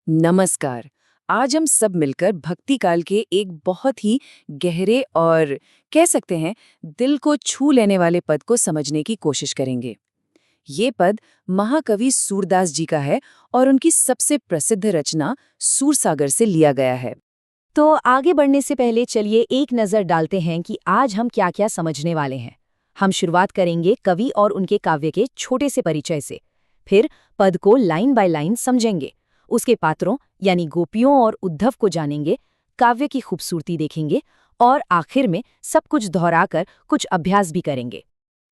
नमस्कार। आज हम सब मिलकर भक्ति काल के एक बहुत ही गहरे और कह सकते हैं दिल को छू लेने वाले पद को समझने की कोशिश करेंगे। ये पद महाकवि सूरदास जी का है और उनकी सबसे प्रसिद्ध रचना सूरसागर से लिया गया है। तो आगे बढ़ने से पहले चलिए एक नज़र डालते हैं कि आज हम क्या-क्या समझने वाले हैं। हम शुरुआत करेंगे कवि और उनके काव्य के छोटे से परिचय से। फिर पद को लाइन बाय लाइन समझेंगे, उसके पात्रों यानी गोपियों और उद्धव को जानेंगे, काव्य की खूबसूरती देखेंगे और आखिर में सब कुछ दोहराकर कुछ अभ्यास भी करेंगे।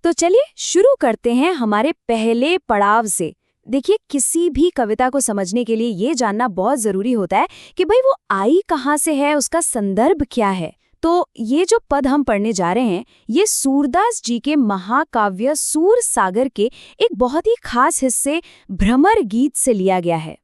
तो चलिए शुरू करते हैं हमारे पहले पड़ाव से। देखिए, किसी भी कविता को समझने के लिए ये जानना बहुत ज़रूरी होता है कि भाई वो आई कहाँ से है, उसका संदर्भ क्या है। तो ये जो पद हम पढ़ने जा रहे हैं, ये सूरदास जी के महाकाव्य सूरसागर के एक बहुत ही खास हिस्से भ्रमर गीत से लिया गया है।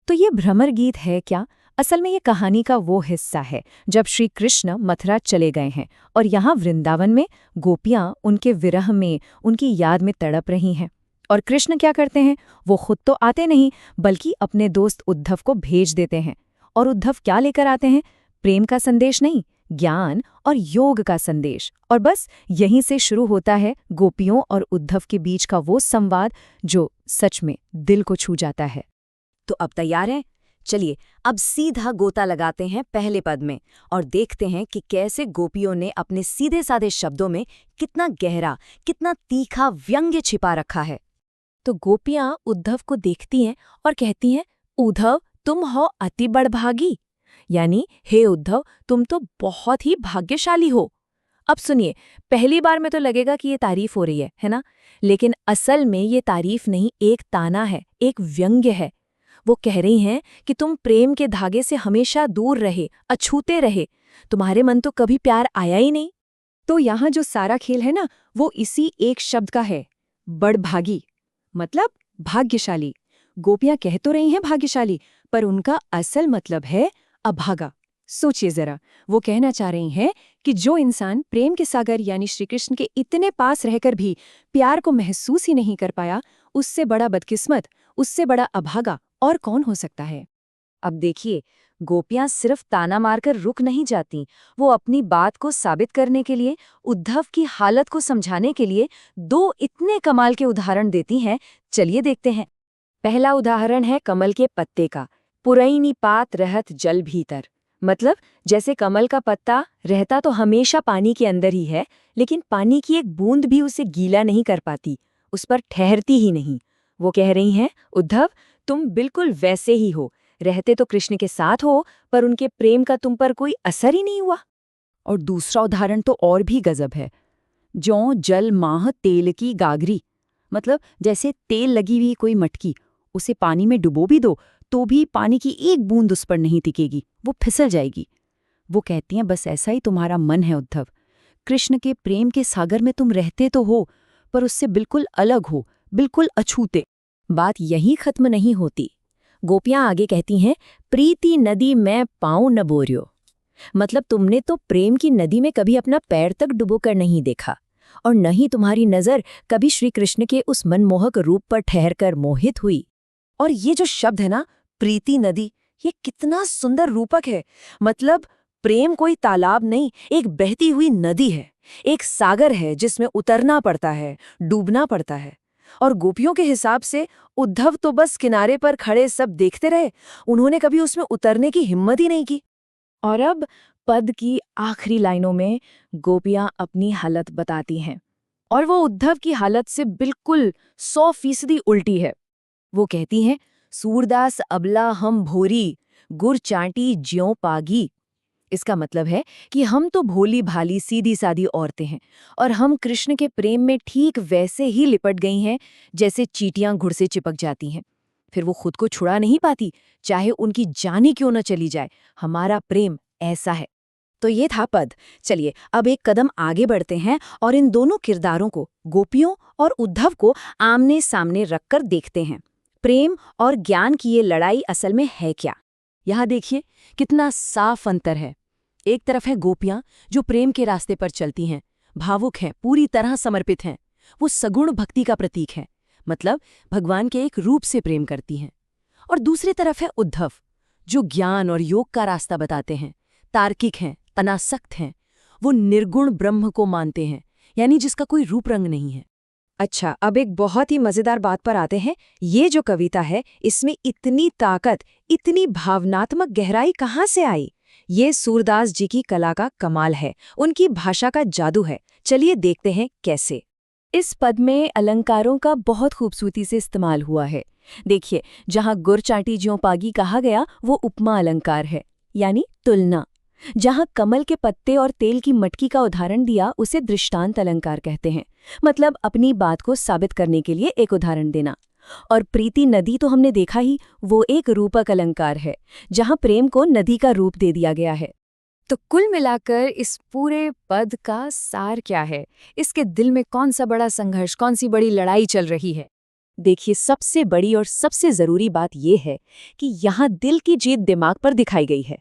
तो ये भ्रमर गीत है क्या? असल में ये कहानी का वो हिस्सा है जब श्री कृष्ण मथुरा चले गए हैं और यहाँ वृंदावन में गोपियाँ उनके विरह में, उनकी याद में तड़प रही हैं। और कृष्ण क्या करते हैं? वो खुद तो आते नहीं, बल्कि अपने दोस्त उद्धव को भेज देते हैं। और उद्धव क्या लेकर आते हैं? प्रेम का संदेश नहीं, ज्ञान और योग का संदेश। और बस यहीं से शुरू होता है गोपियों और उद्धव के बीच का वो संवाद जो सच में दिल को छू जाता है। तो अब तैयार हैं? चलिए अब सीधा गोता लगाते हैं पहले पद में और देखते हैं कि कैसे गोपियों ने अपने सीधे साधे शब्दों में कितना गहरा, कितना तीखा व्यंग्य छिपा रखा है। तो गोपियां उद्धव को देखती हैं और कहती हैं, उद्धव तुम हो अति बड़भागी, यानी हे उद्धव तुम तो बहुत ही भाग्यशाली हो। अब सुनिए, पहली बार में तो लगेगा कि ये तारीफ हो रही है ना? लेकिन असल में ये तारीफ नहीं, एक ताना है, एक व्यंग्य है। वो कह रही हैं कि तुम प्रेम के धागे से हमेशा दूर रहे, अछूते रहे, तुम्हारे मन तो कभी प्यार आया ही नहीं। तो यहाँ जो सारा खेल है ना, वो इसी एक शब्द का है, बड़भागी, मतलब भाग्यशाली। गोपियां कह तो रही हैं भाग्यशाली, पर उनका असल मतलब है अभागा। सोचिए जरा, वो कहना चाह रही हैं कि जो इंसान प्रेम के सागर यानी श्री कृष्ण के इतने पास रहकर भी प्यार को महसूस ही नहीं कर पाया, उससे बड़ा बदकिस्मत, उससे बड़ा अभागा और कौन हो सकता है। अब देखिए, गोपियां सिर्फ ताना मारकर रुक नहीं जाती, वो अपनी बात को साबित करने के लिए, उद्धव की हालत को समझाने के लिए दो इतने कमाल के उदाहरण देती हैं। चलिए देखते हैं। पहला उदाहरण है कमल के पत्ते का। पुरैनी पात रहत जल भीतर, मतलब जैसे कमल का पत्ता रहता तो हमेशा पानी के अंदर ही है, लेकिन पानी की एक बूंद भी उसे गीला नहीं कर पाती, उस पर ठहरती ही नहीं। वो कह रही हैं, उद्धव तुम बिल्कुल वैसे ही हो, रहते तो कृष्ण के साथ हो, पर उनके प्रेम का तुम पर कोई असर ही नहीं हुआ। और दूसरा उदाहरण तो और भी गजब है। ज्यों जल माह तेल की गागरी, मतलब जैसे तेल लगी हुई कोई मटकी, उसे पानी में डुबो भी दो तो भी पानी की एक बूंद उस पर नहीं टिकेगी, वो फिसल जाएगी। वो कहती हैं बस ऐसा ही तुम्हारा मन है उद्धव, कृष्ण के प्रेम के सागर में तुम रहते तो हो, पर उससे बिल्कुल अलग हो, बिल्कुल अछूते। बात यहीं खत्म नहीं होती। गोपियां आगे कहती हैं, प्रीति नदी में पाँव न बोरियो, मतलब तुमने तो प्रेम की नदी में कभी अपना पैर तक डुबोकर नहीं देखा, और न ही तुम्हारी नजर कभी श्री कृष्ण के उस मनमोहक रूप पर ठहरकर मोहित हुई। और ये जो शब्द है ना, प्रीति नदी, ये कितना सुंदर रूपक है। मतलब प्रेम कोई तालाब नहीं, एक बहती हुई नदी है, एक सागर है जिसमें उतरना पड़ता है, डूबना पड़ता है। और गोपियों के हिसाब से उद्धव तो बस किनारे पर खड़े सब देखते रहे, उन्होंने कभी उसमें उतरने की हिम्मत ही नहीं की। और अब पद की आखिरी लाइनों में गोपियां अपनी हालत बताती हैं, और वो उद्धव की हालत से बिल्कुल 100% उल्टी है। वो कहती हैं, सूरदास अबला हम भोरी, गुर चांटी ज्यों पागी। इसका मतलब है कि हम तो भोली भाली सीधी सादी औरतें हैं और हम कृष्ण के प्रेम में ठीक वैसे ही लिपट गई हैं जैसे चींटियां घुड़ से चिपक जाती हैं। फिर वो खुद को छुड़ा नहीं पाती, चाहे उनकी जान ही क्यों न चली जाए। हमारा प्रेम ऐसा है। तो ये था पद। चलिए अब एक कदम आगे बढ़ते हैं और इन दोनों किरदारों को, गोपियों और उद्धव को, आमने सामने रखकर देखते हैं। प्रेम और ज्ञान की ये लड़ाई असल में है क्या? यहाँ देखिए कितना साफ अंतर है। एक तरफ है गोपियां जो प्रेम के रास्ते पर चलती हैं, भावुक हैं, पूरी तरह समर्पित हैं, वो सगुण भक्ति का प्रतीक है, मतलब भगवान के एक रूप से प्रेम करती हैं। और दूसरी तरफ है उद्धव, जो ज्ञान और योग का रास्ता बताते हैं, तार्किक हैं, अनासक्त हैं। वो निर्गुण ब्रह्म को मानते हैं, यानी जिसका कोई रूप रंग नहीं है। अच्छा, अब एक बहुत ही मजेदार बात पर आते हैं। ये जो कविता है, इसमें इतनी ताकत, इतनी भावनात्मक गहराई कहाँ से आई? ये सूरदास जी की कला का कमाल है, उनकी भाषा का जादू है। चलिए देखते हैं कैसे। इस पद में अलंकारों का बहुत खूबसूरती से इस्तेमाल हुआ है। देखिए, जहाँ गुर चाटी ज्यों पागी कहा गया, वो उपमा अलंकार है, यानी तुलना। जहाँ कमल के पत्ते और तेल की मटकी का उदाहरण दिया, उसे दृष्टांत अलंकार कहते हैं। मतलब अपनी बात को साबित करने के लिए एक उदाहरण देना। और प्रीति नदी तो हमने देखा ही, वो एक रूपक अलंकार है, जहाँ प्रेम को नदी का रूप दे दिया गया है। तो कुल मिलाकर इस पूरे पद का सार क्या है? इसके दिल में कौन सा बड़ा संघर्ष, कौन सी बड़ी लड़ाई चल रही है? देखिए, सबसे बड़ी और सबसे जरूरी बात यह है कि यहाँ दिल की जीत दिमाग पर दिखाई गई है।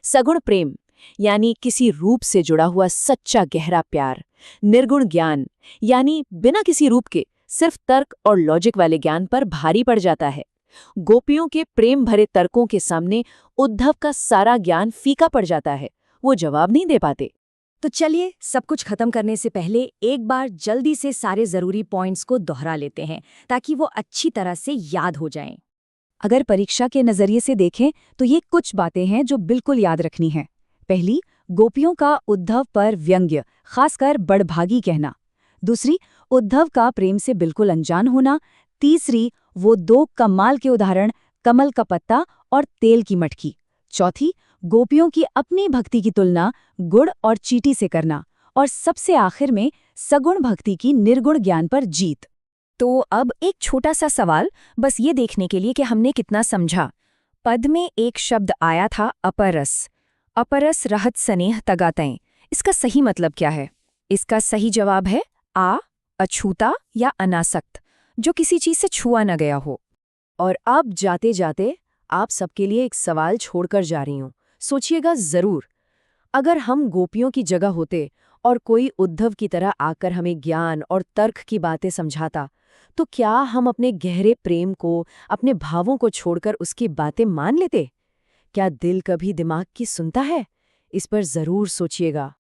सगुण प्रेम, यानी किसी रूप से जुड़ा हुआ सच्चा गहरा प्यार। निर्गुण ज्ञान, यानी बिना किसी रूप के सिर्फ तर्क और लॉजिक वाले ज्ञान पर भारी पड़ जाता है। गोपियों के प्रेम भरे तर्कों के सामने उद्धव का सारा ज्ञान फीका पड़ जाता है, वो जवाब नहीं दे पाते। तो चलिए, सब कुछ खत्म करने से पहले एक बार जल्दी से सारे जरूरी पॉइंट्स को दोहरा लेते हैं, ताकि वो अच्छी तरह से याद हो जाएं। अगर परीक्षा के नजरिए से देखें तो ये कुछ बातें हैं जो बिल्कुल याद रखनी है। पहली, गोपियों का उद्धव पर व्यंग्य, खासकर बड़भागी कहना। दूसरी, उद्धव का प्रेम से बिल्कुल अनजान होना। तीसरी, वो दो कमाल के उदाहरण, कमल का पत्ता और तेल की मटकी। चौथी, गोपियों की अपनी भक्ति की तुलना गुड़ और चींटी से करना। और सबसे आखिर में सगुण भक्ति की निर्गुण ज्ञान पर जीत। तो अब एक छोटा सा सवाल, बस ये देखने के लिए कि हमने कितना समझा। पद में एक शब्द आया था अपरस। अपरस रहत स्नेह तगातैं। इसका सही मतलब क्या है? इसका सही जवाब है आ, अछूता या अनासक्त, जो किसी चीज से छुआ न गया हो। और अब जाते जाते आप सबके लिए एक सवाल छोड़कर जा रही हूँ। सोचिएगा जरूर, अगर हम गोपियों की जगह होते और कोई उद्धव की तरह आकर हमें ज्ञान और तर्क की बातें समझाता, तो क्या हम अपने गहरे प्रेम को, अपने भावों को छोड़कर उसकी बातें मान लेते? क्या दिल कभी दिमाग की सुनता है? इस पर जरूर सोचिएगा।